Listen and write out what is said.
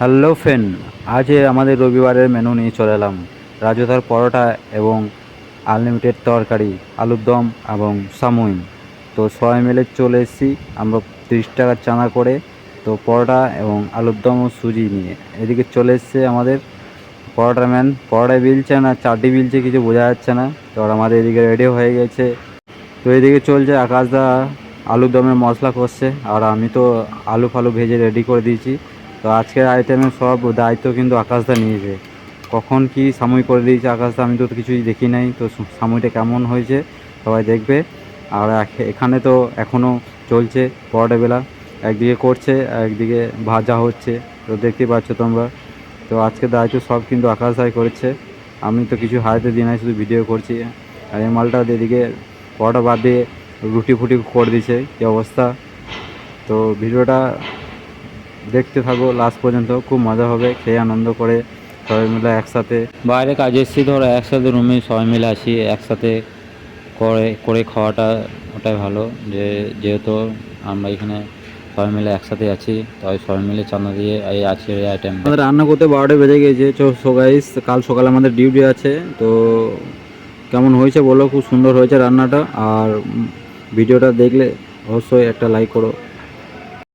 Hello friend, আজ আমাদের রবিবারের মেনু নিয়ে চলে এলাম। রাজুদার পরোটা এবং আনলিমিটেড তরকারি, আলুর দম এবং সামুই। তো সবাই মিলে চলে এসেছি আমরা 30 টাকার চাঁদা করে। তো পরোটা এবং আলুর দম ও সুজি নিয়ে এদিকে চলে এসছে আমাদের পরোটা ম্যান। পরোটায় বিলছে না চারটি বিলছে, কিছু বোঝা যাচ্ছে না। তো আমাদের এদিকে রেডি হয়ে গেছে। তো এদিকে চলছে আকাশদা আলুর দমের মশলা কষছে, আর আমি তো আলু ফালু ভেজে রেডি করে দিয়েছি। তো আজকের আইটেমের সব দায়িত্ব কিন্তু আকাশদা নিয়েছে। কখন কি সামুই করে দিয়েছে আকাশদা, আমি তো কিছুই দেখি নাই। তো সামুইটা কেমন হয়েছে সবাই দেখবে। আর এখানে তো এখনও চলছে পরোটা বেলা, একদিকে করছে একদিকে ভাজা হচ্ছে। তো দেখতেই পাচ্ছ তোমরা। তো আজকের দায়িত্ব সব কিন্তু আকাশদাই করেছে, আমি তো কিছু হাতে দিই নাই, শুধু ভিডিও করছি। আর এই মালটা এদিকে পরোটা বাদ দিয়ে রুটি ফুটি করে দিছে, কী অবস্থা। তো ভিডিওটা দেখতে থাকো লাস্ট পর্যন্ত, খুব মজা হবে, খেয়ে আনন্দ করে সবাই মিলে একসাথে। বাইরে কাজে এসেছি, ধরো একসাথে রুমে সবাই মিলে আসি, একসাথে করে করে খাওয়াটা ওটাই ভালো। যেহেতু আমরা এখানে সবাই মিলে একসাথে আছি, তাই সবাই মিলে চাঁদা দিয়ে এই আজকের এই আইটেম আমাদের রান্না করতে 12টা বেজে গেছে। সো গাইস, কাল সকালে আমাদের ডিউটি আছে। তো কেমন হয়েছে বলো, খুব সুন্দর হয়েছে রান্নাটা। আর ভিডিওটা দেখলে অবশ্যই একটা লাইক করো।